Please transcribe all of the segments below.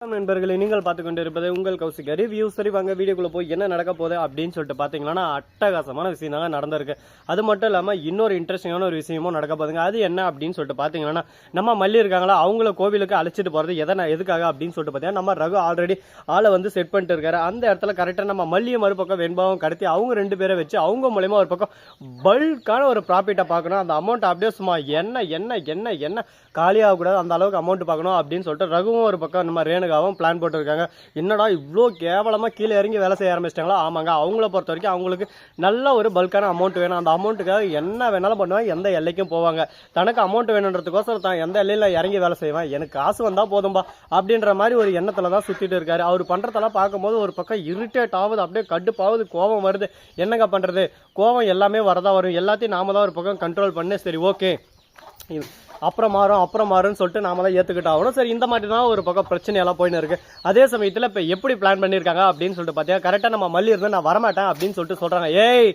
நண்பர்களே, நீங்கள் பார்த்து கொண்டிருப்பது உங்கள் கௌசிக் ரிவ்யூ. சரி வாங்க வீடியோக்குள்ள போய் என்ன நடக்க போகுது அப்படின்னு சொல்லிட்டு பார்த்தீங்கன்னா அட்டகாசமான விஷயம் தாங்க நடந்திருக்கு. அது மட்டும் இல்லாமல் இன்னொரு இன்ட்ரெஸ்டிங்கான ஒரு விஷயமும் நடக்க போகுதுங்க. அது என்ன அப்படின்னு சொல்லிட்டு பார்த்தீங்கன்னா நம்ம மல்லி இருக்காங்களா அவங்கள கோவிலுக்கு அழைச்சிட்டு போகிறது எதுக்காக அப்படின்னு சொல்லிட்டு பார்த்தீங்கன்னா நம்ம ரகு ஆல்ரெடி ஆளை வந்து செட் பண்ணிட்டு இருக்காரு. அந்த இடத்துல கரெக்டாக நம்ம மல்லியை மறுபக்கம் வெண்பாவும் கடத்தி அவங்க ரெண்டு பேரை வச்சு அவங்க மூலயமா ஒரு பக்கம் பல்கான ஒரு ப்ராஃபிட்டை பார்க்கணும். அந்த அமௌண்ட் அப்படியே சும்மா என்ன காலியாகக்கூடாது அந்த அளவுக்கு அமௌண்ட் பார்க்கணும் அப்படின்னு சொல்லிட்டு ரகுவும் ஒரு பக்கம் நம்ம ரேணுகாவும் பிளான் போட்டுருக்காங்க. என்னடா இவ்வளோ கேவலமாக கீழே இறங்கி வேலை செய்ய ஆரம்பிச்சிட்டாங்களா? ஆமாங்க, அவங்கள பொறுத்த வரைக்கும் அவங்களுக்கு நல்ல ஒரு பல்கான அமௌண்ட் வேணும். அந்த அமௌண்ட்டுக்காக என்ன வேணாலும் பண்ணுவாங்க, எந்த எல்லைக்கும் போவாங்க. தனக்கு அமௌண்ட் வேணுன்றதுக்கோசரம் தான் எந்த எல்லையில் இறங்கி வேலை செய்வேன், எனக்கு காசு வந்தால் போதும்பா அப்படின்ற மாதிரி ஒரு எண்ணத்தில் தான் சுற்றிட்டு இருக்காரு. அவர் பண்ணுறதெல்லாம் பார்க்கும்போது ஒரு பக்கம் இரிட்டேட் ஆகுது, அப்படியே கடுப்பாகுது, கோபம் வருது. என்னங்க பண்ணுறது, கோபம் எல்லாமே வரதான் வரும். எல்லாத்தையும் நாம தான் ஒரு பக்கம் கண்ட்ரோல் பண்ணி சரி ஓகே அப்புறம் மாறும்னு சொல்லிட்டு நாம தான் ஏற்றுக்கிட்டு ஆகணும். சரி, இந்த மாதிரி தான் ஒரு பக்கம் பிரச்சனையெல்லாம் போயின்னு இருக்கு. அதே சமயத்தில் இப்போ எப்படி பிளான் பண்ணியிருக்காங்க அப்படின்னு சொல்லிட்டு பார்த்தீங்கன்னா கரெக்டாக நம்ம மல்லி இருந்து நான் வரமாட்டேன் அப்படின்னு சொல்லிட்டு சொல்கிறாங்க. ஏய்,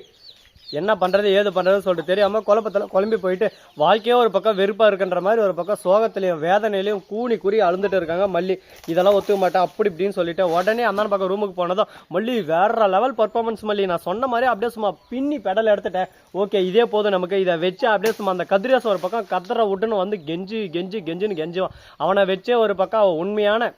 என்ன பண்ணுறது ஏது பண்ணுறதுன்னு சொல்லிட்டு தெரியாமல் குழப்பத்தில் குழம்பி போயிட்டு வாழ்க்கையோ ஒரு பக்கம் வெறுப்பாக இருக்குன்ற மாதிரி ஒரு பக்கம் சோகத்திலையும் வேதனையிலையும் கூனி குறி அழுந்துட்டு இருக்காங்க மல்லி. இதெல்லாம் ஒத்துக்க மாட்டேன் அப்படி இப்படின்னு சொல்லிட்டு உடனே அந்த பக்கம் ரூமுக்கு போனதும் மல்லி வேற லெவல் பர்ஃபார்மன்ஸ் மல்லி, நான் சொன்ன மாதிரி அப்படியே சும்மா பின்னி பெடல் எடுத்துட்டேன். ஓகே, இதே போதும் நமக்கு, இதை வச்சு அப்படியே சும்மா அந்த கதிரேசன் ஒரு பக்கம் கத்துற விட்டுன்னு வந்து கெஞ்சுன்னு கெஞ்சுவான். அவனை வச்சே ஒரு பக்கம் உண்மையான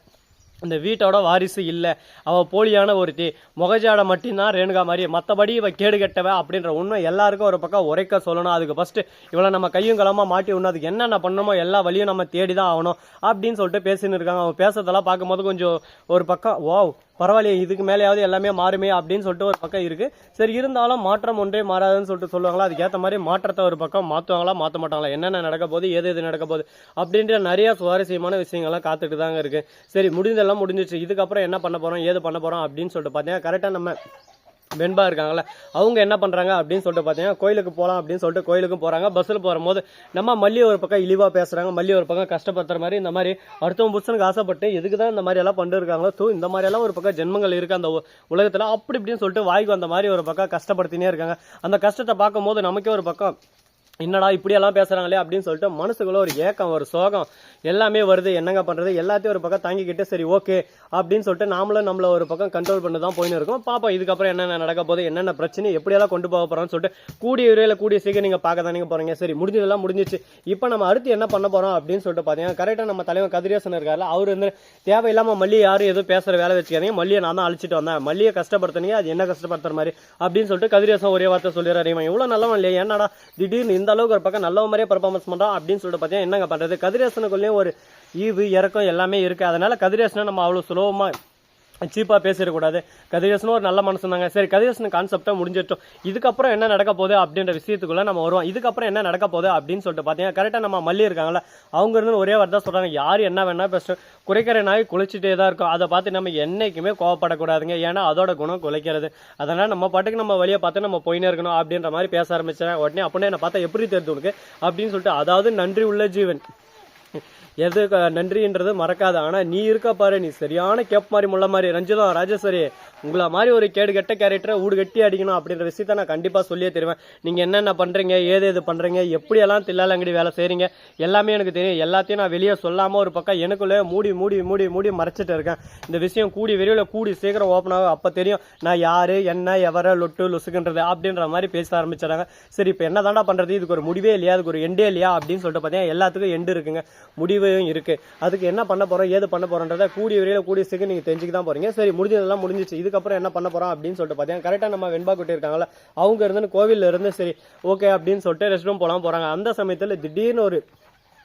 இந்த வீட்டோட வாரிசு இல்லை, அவள் போலியான ஒருத்தி, முகஜாடை மட்டும்தான் ரேணுகா மாதிரி, மற்றபடி இவ கேடு கெட்டவ அப்படின்ற உண்மை எல்லாருக்கும் ஒரு பக்கம் உரைக்க சொல்லணும். அதுக்கு ஃபர்ஸ்ட் இவளை நம்ம கையும் களமாக மாட்டி விடணும். அதுக்கு என்னென்ன பண்ணணுமோ எல்லா வழியும் நம்ம தேடி தான் ஆகணும் அப்படின்னு சொல்லிட்டு பேசின்னு இருக்காங்க. அவன் பேசுறதெல்லாம் பார்க்கும்போது கொஞ்சம் ஒரு பக்கம் பரவாயில்லையே, இதுக்கு மேலேயாவது எல்லாமே மாறுமே அப்படின்னு சொல்லிட்டு ஒரு பக்கம் இருக்கு. சரி, இருந்தாலும் மாற்றம் ஒன்றே மாறாதுன்னு சொல்லிட்டு சொல்லுவாங்களா, அதுக்கேற்ற மாதிரி மாற்றத்தை ஒரு பக்கம் மாற்றுவாங்களா மாற்ற மாட்டாங்களா, என்னென்ன நடக்க போகுது எது நடக்க போகுது அப்படின்ற நிறைய சுவாரஸ்யமான விஷயங்கள்லாம் காத்துட்டு தாங்க இருக்கு. சரி, முடிஞ்செல்லாம் முடிஞ்சிச்சு. இதுக்கப்புறம் என்ன பண்ண போறோம் ஏது பண்ண போறோம் அப்படின்னு சொல்லிட்டு பார்த்தீங்கன்னா கரெக்டாக நம்ம வெண்பா இருக்காங்களே அவங்க என்ன பண்ணுறாங்க அப்படின்னு சொல்லிட்டு பார்த்தீங்கன்னா கோயிலுக்கு போகலாம் அப்படின்னு சொல்லிட்டு கோயிலுக்கும் போகிறாங்க. பஸ்ஸில் போகும்போது நம்ம மல்லி ஒரு பக்கம் இழிவாக பேசுகிறாங்க, மல்லி ஒரு பக்கம் கஷ்டப்படுத்துற மாதிரி, இந்த மாதிரி அடுத்தவங்க புருஷனுக்கு ஆசைப்பட்டு எதுக்கு தான் இந்த மாதிரி எல்லாம் பண்ணிட்டு இருக்காங்களோ, இந்த மாதிரி எல்லாம் ஒரு பக்கம் ஜென்மங்கள் இருக்குது அந்த உலகத்தில் அப்படி இப்படின்னு சொல்லிட்டு வாய்க்கு வந்த மாதிரி ஒரு பக்கம் கஷ்டப்படுத்தினே இருக்காங்க. அந்த கஷ்டத்தை பார்க்கும்போது நமக்கே ஒரு பக்கம் என்னடா இப்படியெல்லாம் பேசுகிறாங்களே அப்படின்னு சொல்லிட்டு மனசுக்குள்ள ஒரு ஏக்கம் ஒரு சோகம் எல்லாமே வருது. என்னங்க பண்ணுறது, எல்லாத்தையும் ஒரு பக்கம் தாங்கிக்கிட்டு சரி ஓகே அப்படின்னு சொல்லிட்டு நாமளும் நம்மள ஒரு பக்கம் கண்ட்ரோல் பண்ணி தான் போயின்னு இருக்கோம். பாப்பா இதுக்கப்புறம் என்னென்ன நடக்க போகுது, என்னென்ன பிரச்சனை எப்படியெல்லாம் கொண்டு போக போகிறோம்னு சொல்லிட்டு கூடிய விரைவில் கூடிய சீக்கிரம் நீங்கள் பார்க்க தானே போகிறீங்க. சரி, முடிஞ்சதெல்லாம் முடிஞ்சிச்சு. இப்போ நம்ம அடுத்து என்ன பண்ண போகிறோம் அப்படின்னு சொல்லிட்டு பார்த்தீங்கன்னா கரெக்டாக நம்ம தலைவர் கதிரேசன் இருக்காரு. அவர் வந்து தேவையில்லாமல் மல்லி யாரும் எதுவும் பேசுகிற வேலை வச்சுக்காதீங்க, மல்லியை நான் தான் அழிச்சிட்டு வந்தேன், மல்லியை கஷ்டப்படுத்தினீங்க, அது என்ன கஷ்டப்படுத்துற மாதிரி அப்படின்னு சொல்லிட்டு கதிரேசன் ஒரே வார்த்தை சொல்லிடுறாரு. இவன் இவ்வளோ நல்லவன் இல்லையா, என்னடா திடீர்னு இந்த அளவுக்கு ஒரு பக்கம் நல்ல மாதிரியே பர்ஃபார்மன்ஸ் பண்றான் அப்படின்னு சொல்லிட்டு பார்த்தீங்கன்னா என்னங்க பண்றது, கதிரேசனுக்குள்ளேயும் ஒரு ஈவு இறக்கம் எல்லாமே இருக்கு. அதனால கதிரேசனை நம்ம அவ்வளோ சுலபமா சீப்பாக பேசிடக்கூடாது. கதிரேசனும் ஒரு நல்ல மனசு தாங்க. சரி, கதிரேசன் கான்செப்டை முடிஞ்சிட்டோம். இதுக்கப்புறம் என்ன நடக்க போகுது அப்படின்ற விஷயத்துக்குள்ள நம்ம வருவோம். இதுக்கப்புறம் என்ன நடக்க போகுது அப்படின்னு சொல்லிட்டு பார்த்தீங்கன்னா கரெக்டாக நம்ம மல்லி இருக்காங்களா அவங்க இருந்து ஒரே வார்த்தை சொல்கிறாங்க, யார் என்ன வேணா பேசுகிறோம், குறைக்கிற நாய் குலைச்சிட்டே தான் இருக்கும், அதை பார்த்து நம்ம என்னைக்குமே கோவப்படக்கூடாதுங்க, ஏன்னா அதோட குணம் குலைக்கிறது. அதனால் நம்ம பாட்டுக்கு நம்ம வழியை பார்த்து நம்ம போயினே இருக்கணும் அப்படின்ற மாதிரி பேச ஆரம்பிச்சேன். உடனே அப்படியே என்ன பார்த்தா எப்படி தெரிஞ்சு உனக்கு அப்படின்னு சொல்லிட்டு, அதாவது நன்றி உள்ள ஜீவன் எது நன்றின்றது மறக்காது, ஆனால் நீ இருக்க பாரு, நீ சரியான கேப் மாதிரி முள்ள மாதிரி ரஞ்சிதம் ராஜேஸ்வரி, உங்களை மாதிரி ஒரு கேடு கெட்ட கேரக்டரை ஊடு கட்டி அடிக்கணும் அப்படின்ற விஷயத்த நான் கண்டிப்பாக சொல்லியே தருவேன். நீங்கள் என்னென்ன பண்ணுறீங்க ஏது பண்ணுறீங்க எப்படியெல்லாம் தில்லாலங்கடி வேலை செய்கிறீங்க எல்லாமே எனக்கு தெரியும். எல்லாத்தையும் நான் வெளியே சொல்லாமல் ஒரு பக்கம் எனக்குள்ளே மூடி மறைச்சிட்டு இருக்கேன். இந்த விஷயம் கூடி விரைவில் கூடி சீக்கிரம் ஓப்பன் ஆகும், அப்போ தெரியும் நான் யார் என்ன எவரை லொட்டு லொசுக்குன்றது அப்படின்ற மாதிரி பேச ஆரம்பிச்சிடறாங்க. சரி, இப்போ என்ன தாண்டா பண்ணுறது, இதுக்கு ஒரு முடிவே இல்லையா, அதுக்கு ஒரு எண்டே இல்லையா அப்படின்னு சொல்லிட்டு பார்த்தீங்கன்னா எல்லாத்துக்கும் எண்டு இருக்குங்க, முடிவு இருக்கு. அதுக்கு என்ன பண்ண போறோம் ஏது பண்ண போறோன்றத கூடிய விரைவில் கூடிய சீக்கிரம் நீங்க தெரிஞ்சுக்க தான் போறீங்க. சரி, முடிஞ்சதெல்லாம் முடிஞ்சிச்சு. இதுக்கப்புறம் என்ன பண்ண போறோம் அப்படின்னு சொல்லிட்டு பார்த்தீங்கன்னா கரெக்டா நம்ம வெண்பா குட்டி இருக்காங்களா அவங்க இருந்து கோவில்ல இருந்து சரி ஓகே அப்படின்னு சொல்லிட்டு ரெஸ்ட் ரூம் போறாங்க. அந்த சமயத்தில் திடீர்னு ஒரு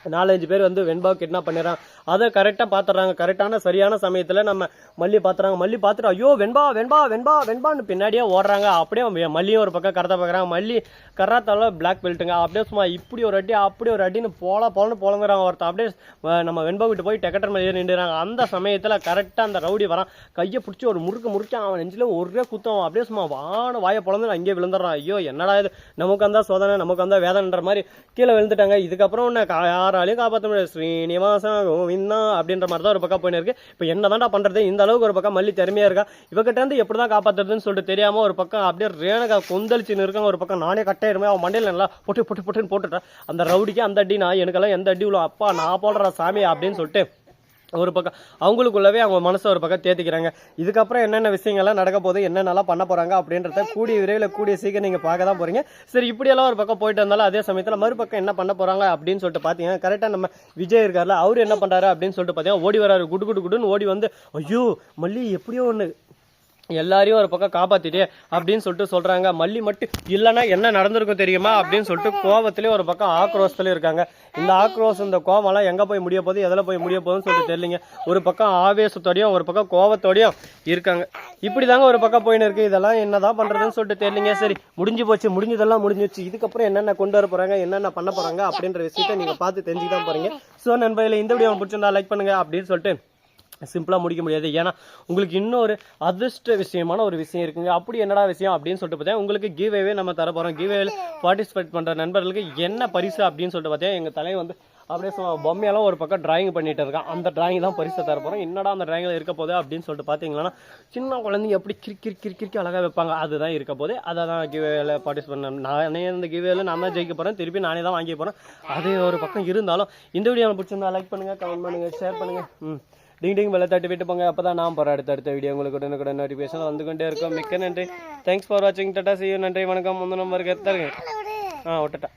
4-5 பேர் வந்து வெண்பா கிட்னாப் பண்ணிடுறாங்க. அதை கரெக்டாக பார்த்துறாங்க. கரெக்டான சரியான சமயத்தில் நம்ம மல்லி பார்த்துறாங்க. மல்லி பார்த்துட்டு ஐயோ வெண்பான்னு பின்னாடியே ஓடுறாங்க. அப்படியே மல்லியும் ஒரு பக்கம் கரத்தை பார்க்குறாங்க. மல்லி கராத்தால பிளாக் பெல்ட்டுங்க. அப்படியே சும்மா இப்படி ஒரு அடி அப்படி ஒரு அடின்னு போலங்குறாங்க ஒருத்தர். அப்படியே நம்ம வெண்பா விட்டு போய் டெக்கட்டர் மேலே நின்றுறாங்க. அந்த சமயத்தில் கரெக்டாக அந்த ரவுடி வரான். கையை பிடிச்சி ஒரு முறுக்க அவன் நெஞ்சில் ஒரே குத்தம். அப்படியே சும்மா வாயை பொழந்து அங்கேயே விழுந்துடுறான். ஐயோ என்னடா இது, நமக்கு வந்தா சோதனை நமக்கு வந்தா வேதனைன்ற மாதிரி கீழே விழுந்துட்டாங்க. இதுக்கப்புறம் யாராலையும் காப்பாற்ற முடியாது, ஸ்ரீனிவாசா கோவிந்தா அப்படின்ற மாதிரி தான் ஒரு பக்கம் போயின்னு இருக்கு. இப்போ என்ன தான்டா பண்றது, இந்த அளவுக்கு ஒரு பக்கம் மல்லி திறமையா இருக்கா, இவகிட்ட இருந்து எப்படிதான் காப்பாத்துறதுன்னு சொல்லிட்டு தெரியாம ஒரு பக்கம் அப்படியே ரேணுகா கொந்தளிச்சுன்னு இருக்காங்க. ஒரு பக்கம் நானே கட்டாயிருமே அவன் மண்டையில நல்லா பொட்டுன்னு போட்டுட்டேன். அந்த ரவுடிக்கு அந்த அடி நான் எனக்கெல்லாம் எந்த அடி உள்ள அப்பா நான் போடுற சாமி அப்படின்னு சொல்லிட்டு ஒரு பக்கம் அவங்களுக்குள்ளவே அவங்க மனசை ஒரு பக்கம் தேத்திக்கிறாங்க. இதுக்கப்புறம் என்னென்ன விஷயங்கள்லாம் நடக்க போகுது, என்னென்னலாம் பண்ண போறாங்க அப்படின்றத கூடிய விரைவில் கூடிய சீக்கிரம் நீங்க பார்க்க தான் போறீங்க. சரி, இப்படியெல்லாம் ஒரு பக்கம் போயிட்டு இருந்தாலும் அதே சமயத்தில் மறுபக்கம் என்ன பண்ண போறாங்க அப்படின்னு சொல்லிட்டு பார்த்தீங்கன்னா, கரெக்டாக நம்ம விஜய் இருக்காருல, அவரு என்ன பண்றாரு அப்படின்னு சொல்லிட்டு பார்த்தீங்கன்னா, ஓடி வராரு, குடு குடு குடுன்னு ஓடி வந்து, ஐயோ மல்லி எப்படியோ ஒன்று எல்லாரையும் ஒரு பக்கம் காப்பாத்திட்டே அப்படின்னு சொல்லிட்டு சொல்றாங்க. மல்லி மட்டும் இல்லைன்னா என்ன நடந்திருக்கும் தெரியுமா அப்படின்னு சொல்லிட்டு கோபத்திலேயே ஒரு பக்கம் ஆக்ரோஷத்துலேயும் இருக்காங்க. இந்த ஆக்ரோஷம், இந்த கோவம்லாம் எங்கே போய் முடிய போகுது, எதில் போய் முடிய போகுதுன்னு சொல்லிட்டு தெரியலிங்க. ஒரு பக்கம் ஆவேசத்தோடையும் ஒரு பக்கம் கோவத்தோடையும் இருக்காங்க. இப்படி தாங்க ஒரு பக்கம் போயின்னு இருக்கு. இதெல்லாம் என்னதான் பண்றதுன்னு சொல்லிட்டு தெரியலிங்க. சரி, முடிஞ்சு போச்சு, முடிஞ்சதெல்லாம் முடிஞ்சிச்சு. இதுக்கப்புறம் என்னென்ன கொண்டு வர போறாங்க, என்னென்ன பண்ண போறாங்க அப்படின்ற விஷயத்தை நீங்க பார்த்து தெரிஞ்சுக்க தான் போறீங்க. ஸோ நண்பர்களே, இந்த வீடியோ பிடிச்சிருந்தா லைக் பண்ணுங்க அப்படின்னு சொல்லிட்டு சிம்பிளாக முடிக்க முடியாது. ஏன்னா உங்களுக்கு இன்னொரு அதிர்ஷ்ட விஷயமான ஒரு விஷயம் இருக்குங்க. அப்படி என்னடா விஷயம் அப்படின்னு சொல்லிட்டு பார்த்தீங்கன்னா, உங்களுக்கு கிவ்அவே நம்ம தர போகிறோம். கிவ்அவேல பார்ட்டிசிபேட் பண்ணுற நண்பர்களுக்கு என்ன பரிசு அப்படின்னு சொல்லிட்டு பார்த்தீங்கன்னா, எங்கள் தலையை வந்து அப்படியே பொம்மையெல்லாம் ஒரு பக்கம் டிராயிங் பண்ணிட்டு இருக்கான். அந்த டிராயிங் தான் பரிசு தர போகிறோம். என்னடா அந்த டிராயிங்கில் இருக்க போகுது அப்படின்னு சொல்லிட்டு பார்த்தீங்கன்னா, சின்ன குழந்தைங்க எப்படி கிறுக்கி அழகாக வைப்பாங்க, அதுதான் இருக்க போது. அதை தான் கிவ்அவேல பார்ட்டிசிபேட் பண்ண நானே இந்த கிவ்அவேல நான் தான் ஜெயிக்க போகிறேன். திருப்பி நானே தான் வாங்கி போகிறேன். அதே ஒரு பக்கம் இருந்தாலும் இந்த வீடியோ பிடிச்சிருந்தா லைக் பண்ணுங்கள், கமெண்ட் பண்ணுங்கள், ஷேர் பண்ணுங்கள். டிங் டிங் பெல்லை தட்டி விட்டு போங்க. அப்போ தான் நான் போகிற அடுத்த வீடியோ உங்களுக்கு உடனுக்குடன் நோட்டிஃபிகேஷன் வந்து கொண்டே இருக்கும். மிக்க நன்றி. தேங்க்ஸ் ஃபார் வாட்சிங். Tata, see you. நன்றி, வணக்கம். முந்தின நம்பருக்கு தருங்க. விட்டுட்டேன்.